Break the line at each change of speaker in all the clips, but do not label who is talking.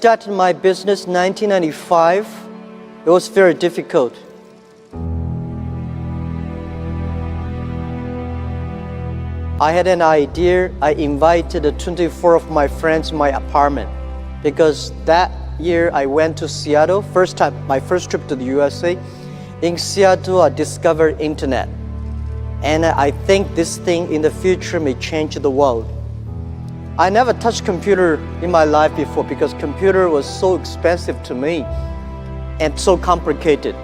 started my business in 1995, it was very difficult. I had an idea. I invited 24 of my friends in my apartment because that year I went to Seattle, my first trip to the USA. In Seattle, I discovered internet. And I think this thing in the future may change the world. I never touched computer in my life before because computer was so expensive to me and so complicated.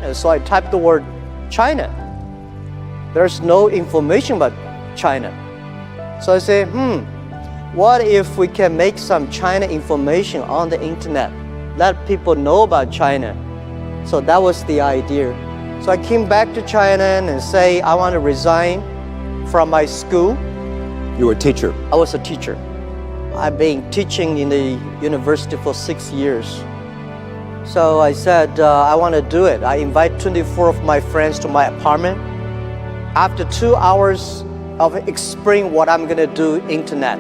And so I typed the word China. There's no information about China. So I say, what if we can make some China information on the internet? Let people know about China. So that was the idea. So I came back to China and say, I want to resign from my school.
You were a teacher?
I was a teacher. I've been teaching in the university for 6 years. So I said, I want to do it. I invite 24 of my friends to my apartment. After 2 hours of explaining what I'm going to do, internet,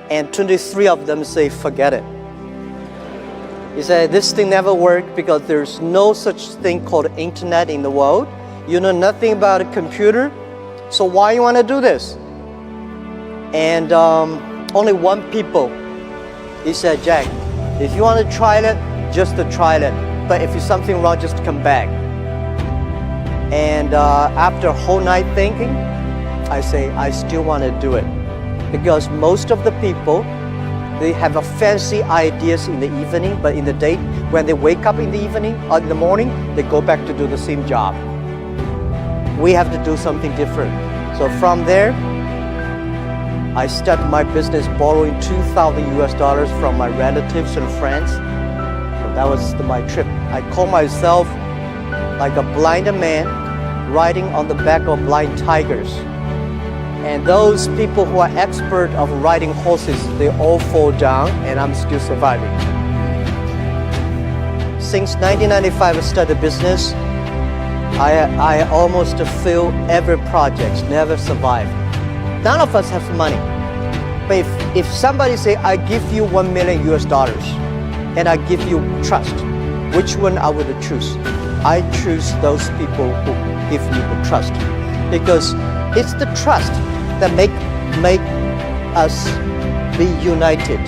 and 23 of them say, forget it. He said, this thing never worked because there's no such thing called internet in the world. You know nothing about a computer, so why you want to do this? And only one people, he said, Jack, if you want to try it, just to try it. But if there's something wrong, just come back. And after a whole night thinking, I say, I still want to do it. Because most of the people, they have a fancy ideas in the evening, but in the day, when they wake up in the evening or in the morning, they go back to do the same job. We have to do something different. So from there, I started my business borrowing $2,000 from my relatives and friends. So that was my trip. I call myself like a blind man riding on the back of blind tigers. And those people who are expert of riding horses, they all fall down and I'm still surviving. Since 1995 I started business, I almost failed every project, never survived. None of us have money. But if somebody say, I give you $1 million and I give you trust, which one I would choose? I choose those people who give me the trust. Because it's the trust that make us be united.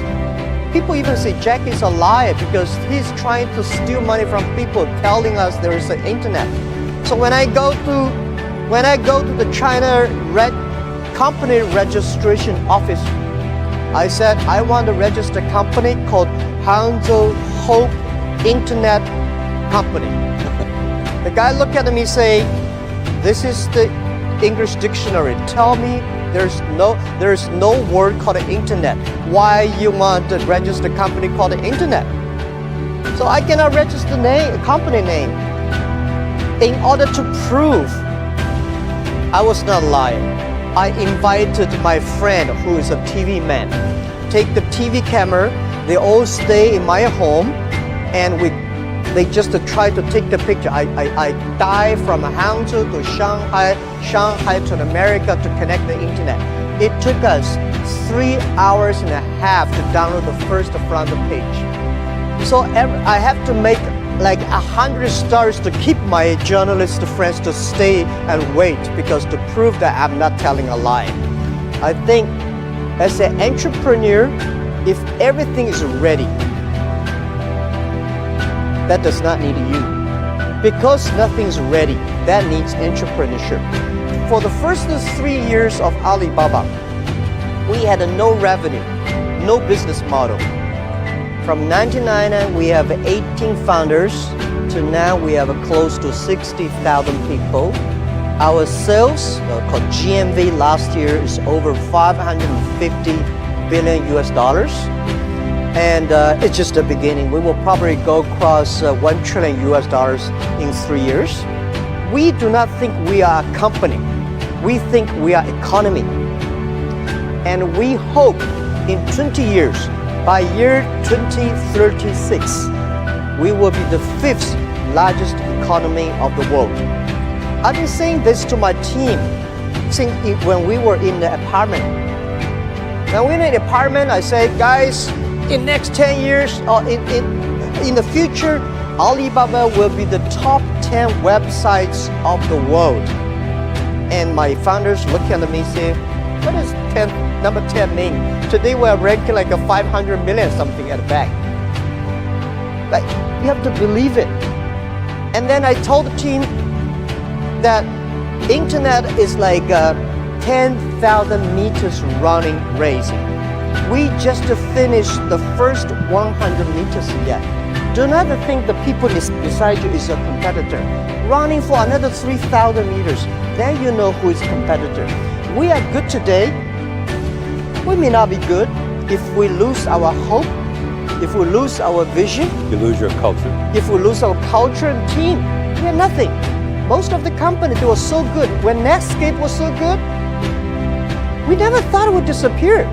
People even say Jack is a liar because he's trying to steal money from people telling us there is an internet. So when I go to the China company registration office, I said I want to register a company called Hangzhou Hope Internet Company. The guy looked at me and say, this is the English dictionary. Tell me there's no word called internet. Why you want to register a company called the internet? So I cannot register a company name in order to prove I was not lying. I invited my friend who is a TV man. Take the TV camera, they all stay in my home and they just try to take the picture. I dive from Hangzhou to Shanghai to America to connect the internet. It took us 3 hours and a half to download the first front page. So I have to make like 100 stars to keep my journalist friends to stay and wait because to prove that I'm not telling a lie. I think as an entrepreneur, if everything is ready, that does not need you. Because nothing's ready, that needs entrepreneurship. For the first 3 years of Alibaba, we had no revenue, no business model. From 1999, we have 18 founders to now we have close to 60,000 people. Our sales, called GMV last year, is over 550 billion US dollars. And it's just the beginning. We will probably go across 1 trillion US dollars in 3 years. We do not think we are a company. We think we are economy. And we hope in 20 years, by year 2036, we will be the 5th largest economy of the world. I've been saying this to my team since when we were in the apartment. When we were in the apartment, I say, guys, in next 10 years or in the future, Alibaba will be the top 10 websites of the world. And my founders look at me and say, what does number 10 mean? Today we're ranking like a 500 million something at the back. But you have to believe it. And then I told the team that internet is like a 10,000 meters running race. We just finished the first 100 meters yet. Do not think the people beside you is a competitor. Running for another 3,000 meters, then you know who is competitor. We are good today. We may not be good if we lose our hope, if we lose our vision.
You lose your culture.
If we lose our culture and team, we are nothing. Most of the companies, they were so good. When Netscape was so good, we never thought it would disappear.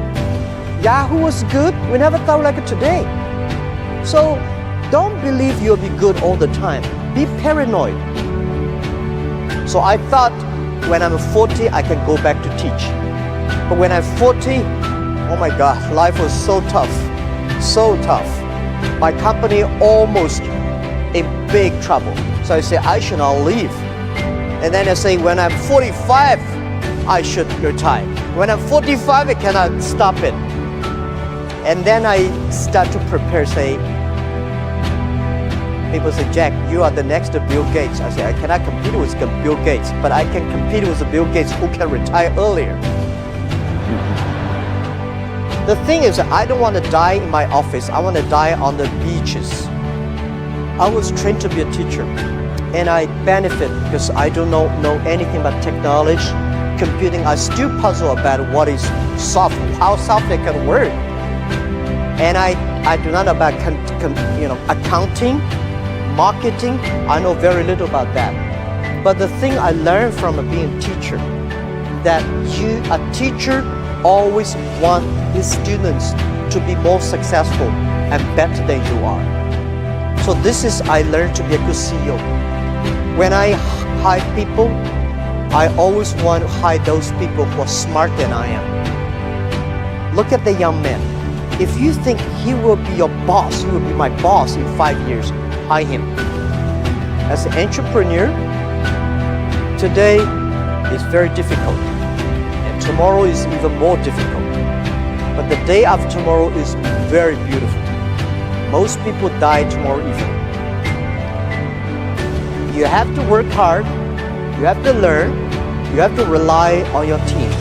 Yahoo was good. We never thought like it today. So don't believe you'll be good all the time. Be paranoid. So I thought when I'm 40, I can go back to teach. But when I'm 40, oh my God, life was so tough, so tough. My company almost in big trouble. So I say, I should not leave. And then I say, when I'm 45, I should retire. When I'm 45, I cannot stop it. And then I start to prepare, say, people say, Jack, you are the next Bill Gates. I say, I cannot compete with Bill Gates, but I can compete with Bill Gates who can retire earlier. The thing is, I don't want to die in my office. I want to die on the beaches. I was trained to be a teacher, and I benefit because I don't know anything about technology, computing. I still puzzle about what is software, how software can work. And I do not know about accounting, marketing. I know very little about that. But the thing I learned from being a teacher, that a teacher always want his students to be more successful and better than you are. So this is, I learned to be a good CEO. When I hire people, I always want to hire those people who are smarter than I am. Look at the young man. If you think he will be your boss, he will be my boss in 5 years, hire him. As an entrepreneur, today is very difficult, and tomorrow is even more difficult. But the day after tomorrow is very beautiful. Most people die tomorrow evening. You have to work hard, you have to learn, you have to rely on your team.